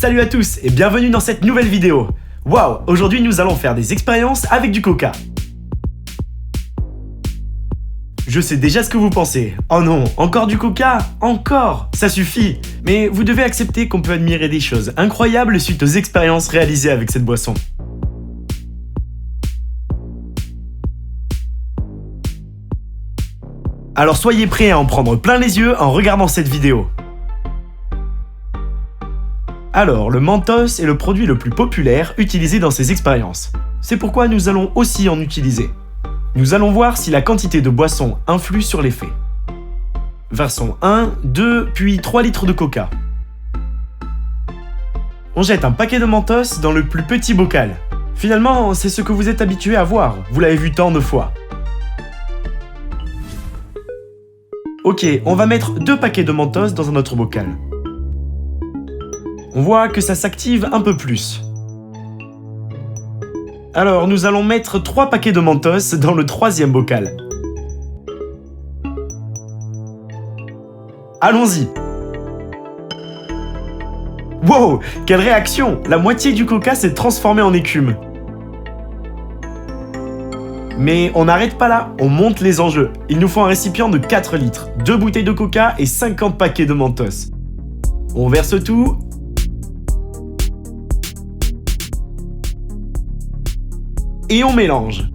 Salut à tous et bienvenue dans cette nouvelle vidéo. Waouh, aujourd'hui nous allons faire des expériences avec du coca. Je sais déjà ce que vous pensez. Oh non, encore du coca? Encore? Ça suffit. Mais vous devez accepter qu'on peut admirer des choses incroyables suite aux expériences réalisées avec cette boisson. Alors soyez prêts à en prendre plein les yeux en regardant cette vidéo. Alors, le Mentos est le produit le plus populaire utilisé dans ces expériences. C'est pourquoi nous allons aussi en utiliser. Nous allons voir si la quantité de boisson influe sur l'effet. Versons 1, 2, puis 3 litres de coca. On jette un paquet de Mentos dans le plus petit bocal. Finalement, c'est ce que vous êtes habitué à voir, vous l'avez vu tant de fois. Ok, on va mettre 2 paquets de Mentos dans un autre bocal. On voit que ça s'active un peu plus. Alors, nous allons mettre 3 paquets de Mentos dans le 3e bocal. Allons-y! Wow! Quelle réaction! La moitié du coca s'est transformée en écume. Mais on n'arrête pas là, on monte les enjeux. Il nous faut un récipient de 4 litres, 2 bouteilles de coca et 50 paquets de Mentos. On verse tout. Et on mélange.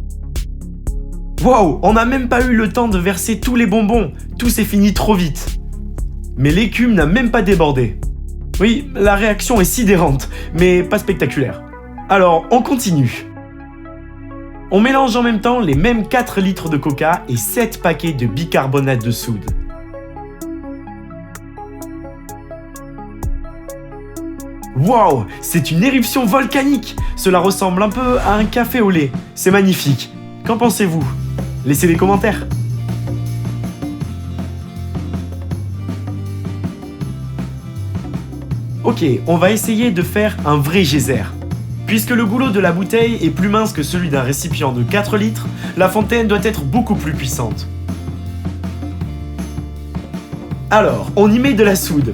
Wow, on n'a même pas eu le temps de verser tous les bonbons, tout s'est fini trop vite. Mais l'écume n'a même pas débordé. Oui, la réaction est sidérante, mais pas spectaculaire. Alors, on continue. On mélange en même temps les mêmes 4 litres de coca et 7 paquets de bicarbonate de soude. Wow, c'est une éruption volcanique! Cela ressemble un peu à un café au lait. C'est magnifique. Qu'en pensez-vous? Laissez les commentaires. Ok, on va essayer de faire un vrai geyser. Puisque le goulot de la bouteille est plus mince que celui d'un récipient de 4 litres, la fontaine doit être beaucoup plus puissante. Alors, on y met de la soude.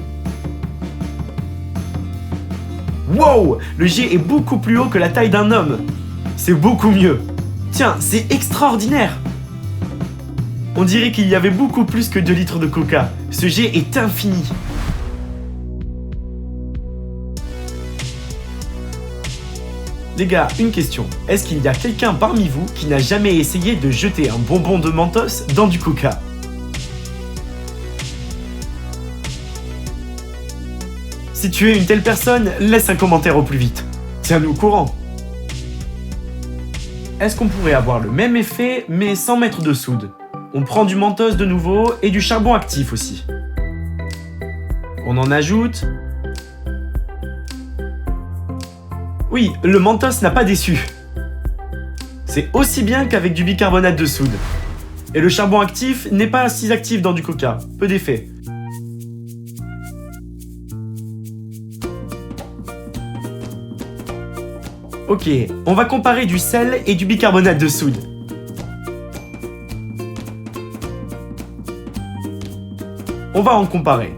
Wow! Le jet est beaucoup plus haut que la taille d'un homme. C'est beaucoup mieux. Tiens, c'est extraordinaire. On dirait qu'il y avait beaucoup plus que 2 litres de coca. Ce jet est infini. Les gars, une question. Est-ce qu'il y a quelqu'un parmi vous qui n'a jamais essayé de jeter un bonbon de Mentos dans du coca? Si tu es une telle personne, laisse un commentaire au plus vite. Tiens-nous au courant. Est-ce qu'on pourrait avoir le même effet, mais sans mettre de soude? On prend du Mentos de nouveau et du charbon actif aussi. On en ajoute. Oui, le Mentos n'a pas déçu. C'est aussi bien qu'avec du bicarbonate de soude. Et le charbon actif n'est pas si actif dans du coca. Peu d'effet. Ok, on va comparer du sel et du bicarbonate de soude. On va en comparer.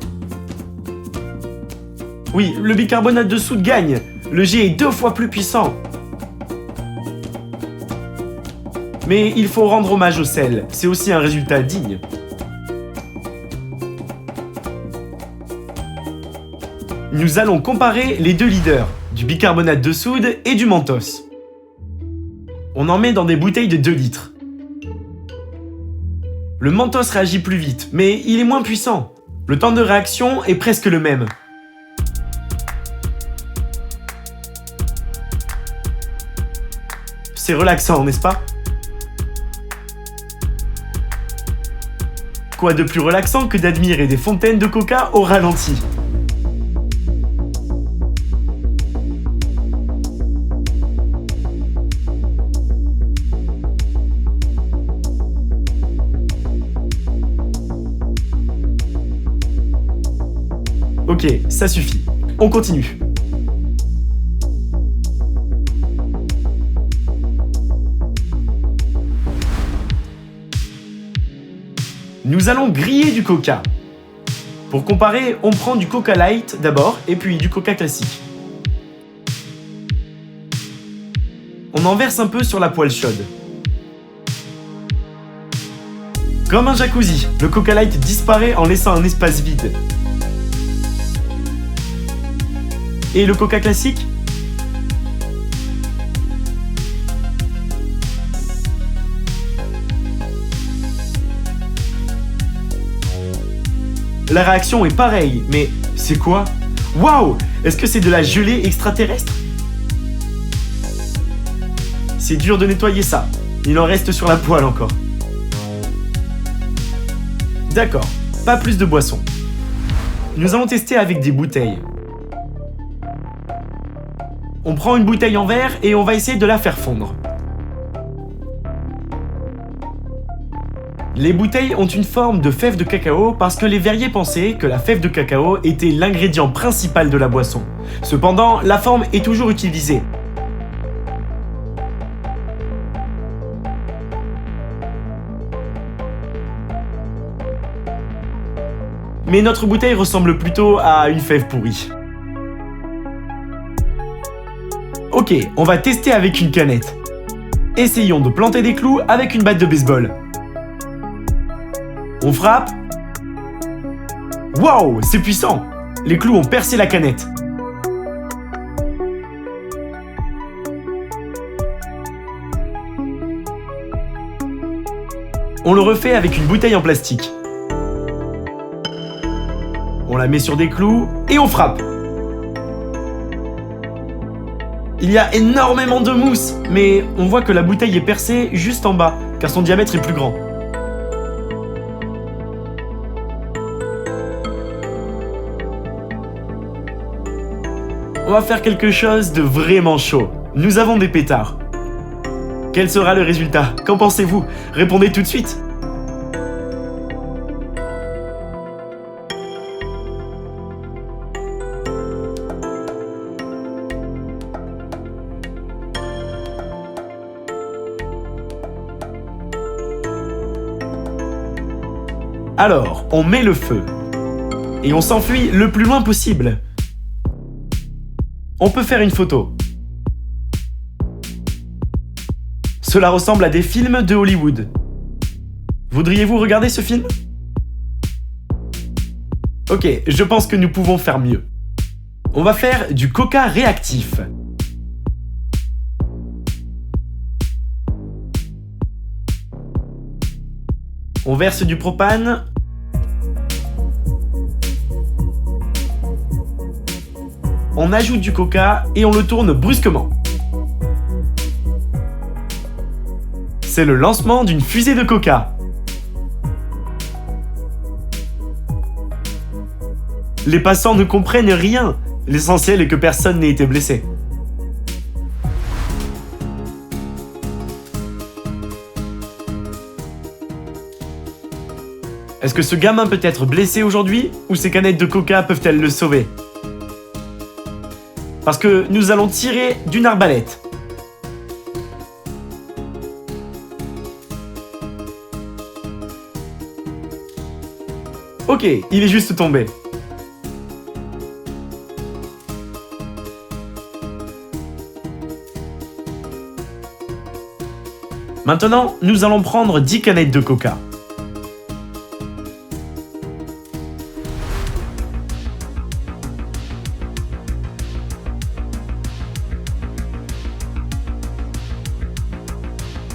Oui, le bicarbonate de soude gagne. Le jet est 2 fois plus puissant. Mais il faut rendre hommage au sel, c'est aussi un résultat digne. Nous allons comparer les 2 leaders, du bicarbonate de soude et du Mentos. On en met dans des bouteilles de 2 litres. Le Mentos réagit plus vite, mais il est moins puissant. Le temps de réaction est presque le même. C'est relaxant, n'est-ce pas? Quoi de plus relaxant que d'admirer des fontaines de coca au ralenti? Ok, ça suffit. On continue. Nous allons griller du coca. Pour comparer, on prend du Coca Light d'abord et puis du Coca classique. On en verse un peu sur la poêle chaude. Comme un jacuzzi, le Coca Light disparaît en laissant un espace vide. Et le Coca classique ? La réaction est pareille, mais c'est quoi ? Waouh ! Est-ce que c'est de la gelée extraterrestre ? C'est dur de nettoyer ça. Il en reste sur la poêle encore. D'accord, pas plus de boissons. Nous allons tester avec des bouteilles. On prend une bouteille en verre et on va essayer de la faire fondre. Les bouteilles ont une forme de fève de cacao parce que les verriers pensaient que la fève de cacao était l'ingrédient principal de la boisson. Cependant, la forme est toujours utilisée. Mais notre bouteille ressemble plutôt à une fève pourrie. Ok, on va tester avec une canette. Essayons de planter des clous avec une batte de baseball. On frappe. Waouh, c'est puissant! Les clous ont percé la canette. On le refait avec une bouteille en plastique. On la met sur des clous et on frappe. Il y a énormément de mousse, mais on voit que la bouteille est percée juste en bas, car son diamètre est plus grand. On va faire quelque chose de vraiment chaud. Nous avons des pétards. Quel sera le résultat? Qu'en pensez-vous? Répondez tout de suite. Alors, on met le feu. Et on s'enfuit le plus loin possible. On peut faire une photo. Cela ressemble à des films de Hollywood. Voudriez-vous regarder ce film? Ok, je pense que nous pouvons faire mieux. On va faire du coca réactif. On verse du propane. On ajoute du coca et on le tourne brusquement. C'est le lancement d'une fusée de coca. Les passants ne comprennent rien. L'essentiel est que personne n'ait été blessé. Est-ce que ce gamin peut être blessé aujourd'hui ou ces canettes de coca peuvent-elles le sauver? Parce que nous allons tirer d'une arbalète. Ok, il est juste tombé. Maintenant, nous allons prendre 10 canettes de coca.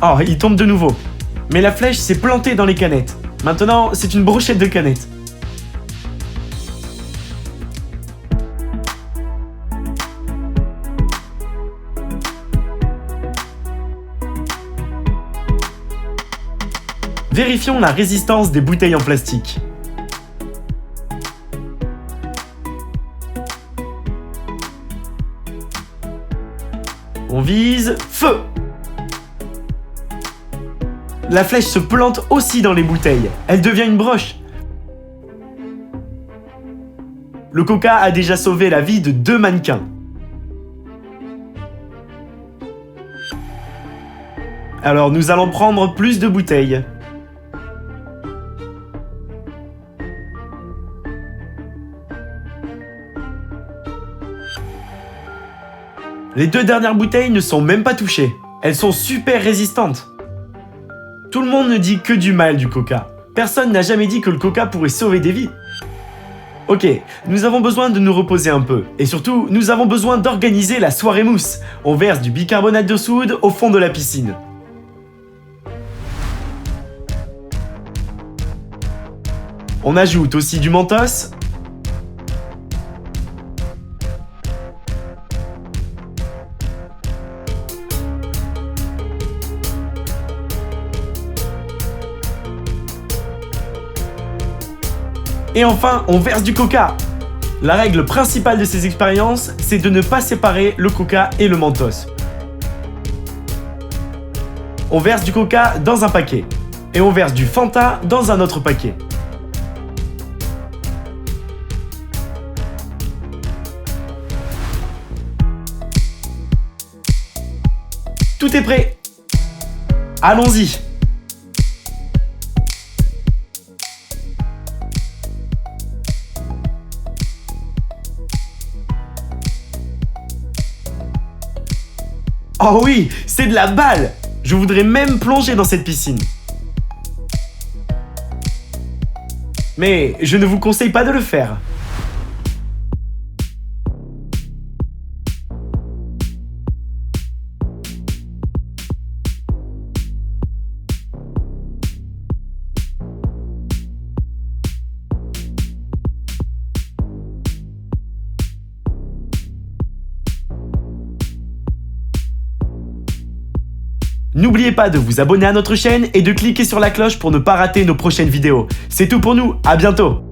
Oh, il tombe de nouveau. Mais la flèche s'est plantée dans les canettes. Maintenant, c'est une brochette de canettes. Vérifions la résistance des bouteilles en plastique. On vise feu! La flèche se plante aussi dans les bouteilles. Elle devient une broche. Le coca a déjà sauvé la vie de 2 mannequins. Alors nous allons prendre plus de bouteilles. Les 2 dernières bouteilles ne sont même pas touchées. Elles sont super résistantes. Tout le monde ne dit que du mal du coca. Personne n'a jamais dit que le coca pourrait sauver des vies. Ok, nous avons besoin de nous reposer un peu. Et surtout, nous avons besoin d'organiser la soirée mousse. On verse du bicarbonate de soude au fond de la piscine. On ajoute aussi du mentos. Et enfin, on verse du coca. La règle principale de ces expériences, c'est de ne pas séparer le coca et le mentos. On verse du coca dans un paquet. Et on verse du Fanta dans un autre paquet. Tout est prêt. Allons-y. Oh oui, c'est de la balle! Je voudrais même plonger dans cette piscine. Mais je ne vous conseille pas de le faire. N'oubliez pas de vous abonner à notre chaîne et de cliquer sur la cloche pour ne pas rater nos prochaines vidéos. C'est tout pour nous, à bientôt!